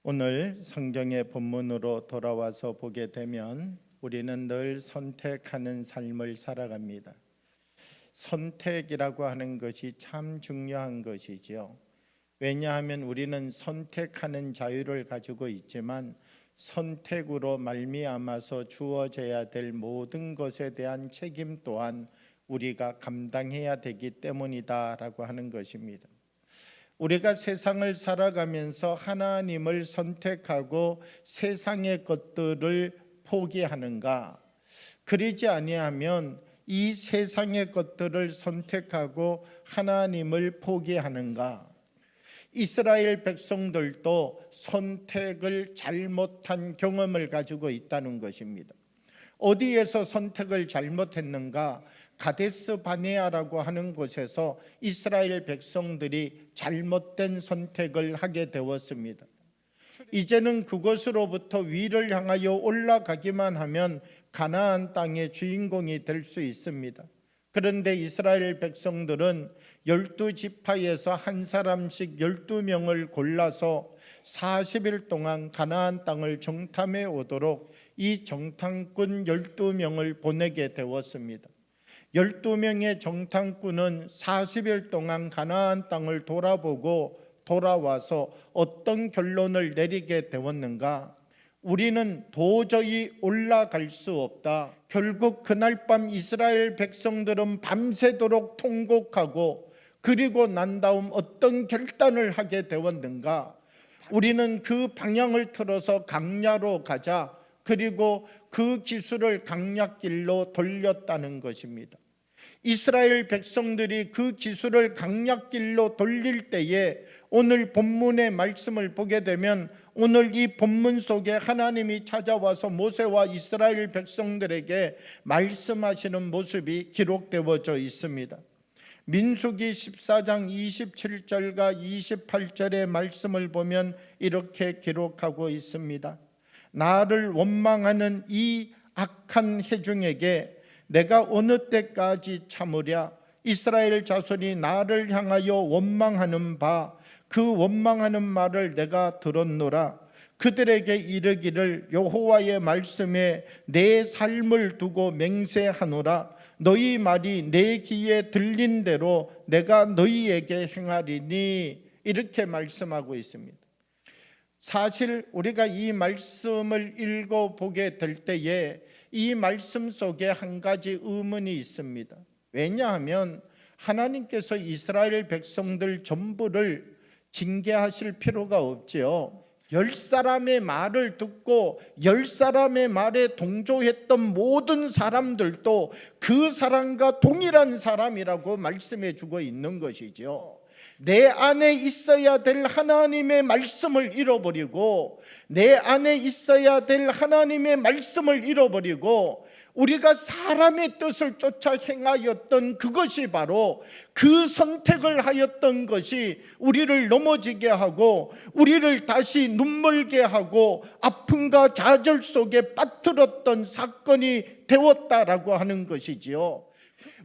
오늘 성경의 본문으로 돌아와서 보게 되면 우리는 늘 선택하는 삶을 살아갑니다. 선택이라고 하는 것이 참 중요한 것이죠. 왜냐하면 우리는 선택하는 자유를 가지고 있지만 선택으로 말미암아서 주어져야 될 모든 것에 대한 책임 또한 우리가 감당해야 되기 때문이다라고 하는 것입니다. 우리가 세상을 살아가면서 하나님을 선택하고 세상의 것들을 포기하는가? 그러지 아니하면 이 세상의 것들을 선택하고 하나님을 포기하는가? 이스라엘 백성들도 선택을 잘못한 경험을 가지고 있다는 것입니다. 어디에서 선택을 잘못했는가? 가데스 바네아라고 하는 곳에서 이스라엘 백성들이 잘못된 선택을 하게 되었습니다. 이제는 그곳으로부터 위를 향하여 올라가기만 하면 가나안 땅의 주인공이 될 수 있습니다. 그런데 이스라엘 백성들은 12지파에서 한 사람씩 12명을 골라서 40일 동안 가나안 땅을 정탐해 오도록 이 정탐꾼 12명을 보내게 되었습니다. 12명의 정탐꾼은 40일 동안 가나안 땅을 돌아보고 돌아와서 어떤 결론을 내리게 되었는가? 우리는 도저히 올라갈 수 없다. 결국 그날 밤 이스라엘 백성들은 밤새도록 통곡하고 그리고 난 다음 어떤 결단을 하게 되었는가? 우리는 그 방향을 틀어서 강야로 가자. 그리고 그 기술을 강약길로 돌렸다는 것입니다. 이스라엘 백성들이 그 기술을 강약길로 돌릴 때에 오늘 본문의 말씀을 보게 되면 오늘 이 본문 속에 하나님이 찾아와서 모세와 이스라엘 백성들에게 말씀하시는 모습이 기록되어져 있습니다. 민수기 14장 27절과 28절의 말씀을 보면 이렇게 기록하고 있습니다. 나를 원망하는 이 악한 회중에게 내가 어느 때까지 참으랴? 이스라엘 자손이 나를 향하여 원망하는 바 그 원망하는 말을 내가 들었노라. 그들에게 이르기를 여호와의 말씀에 내 삶을 두고 맹세하노라. 너희 말이 내 귀에 들린 대로 내가 너희에게 행하리니. 이렇게 말씀하고 있습니다. 사실 우리가 이 말씀을 읽어보게 될 때에 이 말씀 속에 한 가지 의문이 있습니다. 왜냐하면 하나님께서 이스라엘 백성들 전부를 징계하실 필요가 없지요. 10사람의 말을 듣고 10사람의 말에 동조했던 모든 사람들도 그 사람과 동일한 사람이라고 말씀해 주고 있는 것이죠. 내 안에 있어야 될 하나님의 말씀을 잃어버리고 내 안에 있어야 될 하나님의 말씀을 잃어버리고 우리가 사람의 뜻을 쫓아 행하였던 그것이 바로 그 선택을 하였던 것이 우리를 넘어지게 하고 우리를 다시 눈멀게 하고 아픔과 좌절 속에 빠뜨렸던 사건이 되었다라고 하는 것이지요.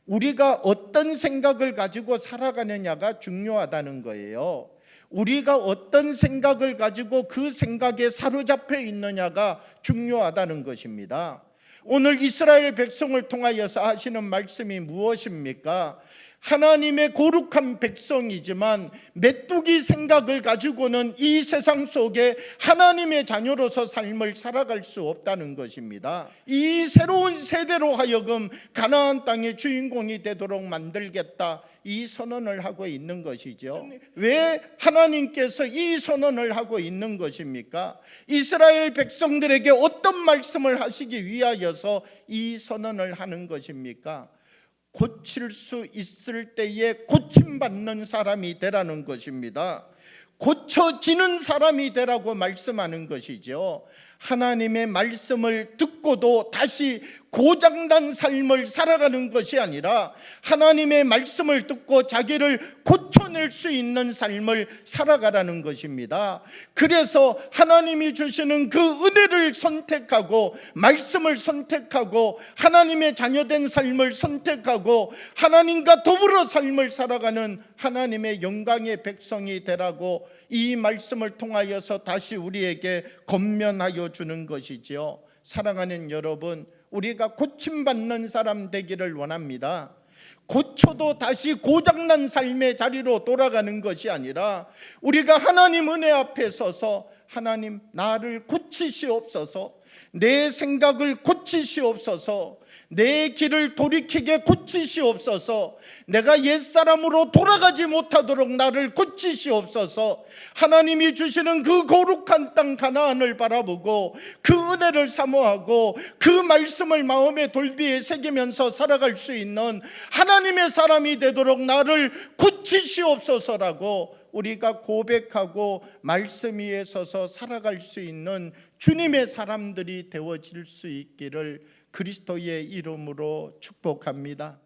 우리가 어떤 생각을 가지고 살아가느냐가 중요하다는 거예요. 우리가 어떤 생각을 가지고 그 생각에 사로잡혀 있느냐가 중요하다는 것입니다. 오늘 이스라엘 백성을 통하여서 하시는 말씀이 무엇입니까? 하나님의 거룩한 백성이지만 메뚜기 생각을 가지고는 이 세상 속에 하나님의 자녀로서 삶을 살아갈 수 없다는 것입니다. 이 새로운 세대로 하여금 가나안 땅의 주인공이 되도록 만들겠다, 이 선언을 하고 있는 것이죠. 왜 하나님께서 이 선언을 하고 있는 것입니까? 이스라엘 백성들에게 어떤 말씀을 하시기 위하여서 이 선언을 하는 것입니까? 고칠 수 있을 때에 고침받는 사람이 되라는 것입니다. 고쳐지는 사람이 되라고 말씀하는 것이죠. 하나님의 말씀을 듣고도 다시 고장난 삶을 살아가는 것이 아니라 하나님의 말씀을 듣고 자기를 고쳐낼 수 있는 삶을 살아가라는 것입니다. 그래서 하나님이 주시는 그 은혜를 선택하고 말씀을 선택하고 하나님의 자녀된 삶을 선택하고 하나님과 더불어 삶을 살아가는 하나님의 영광의 백성이 되라고 하시고 이 말씀을 통하여서 다시 우리에게 권면하여 주는 것이지요. 사랑하는 여러분, 우리가 고침받는 사람 되기를 원합니다. 고쳐도 다시 고장난 삶의 자리로 돌아가는 것이 아니라 우리가 하나님 은혜 앞에 서서 하나님 나를 고치시옵소서, 내 생각을 고치시옵소서, 내 길을 돌이키게 고치시옵소서, 내가 옛사람으로 돌아가지 못하도록 나를 고치시옵소서. 하나님이 주시는 그 거룩한 땅 가나안을 바라보고 그 은혜를 사모하고 그 말씀을 마음의 돌비에 새기면서 살아갈 수 있는 하나님의 사람이 되도록 나를 고치시옵소서라고 우리가 고백하고 말씀 위에 서서 살아갈 수 있는 주님의 사람들이 되어질 수 있기를 그리스도의 이름으로 축복합니다.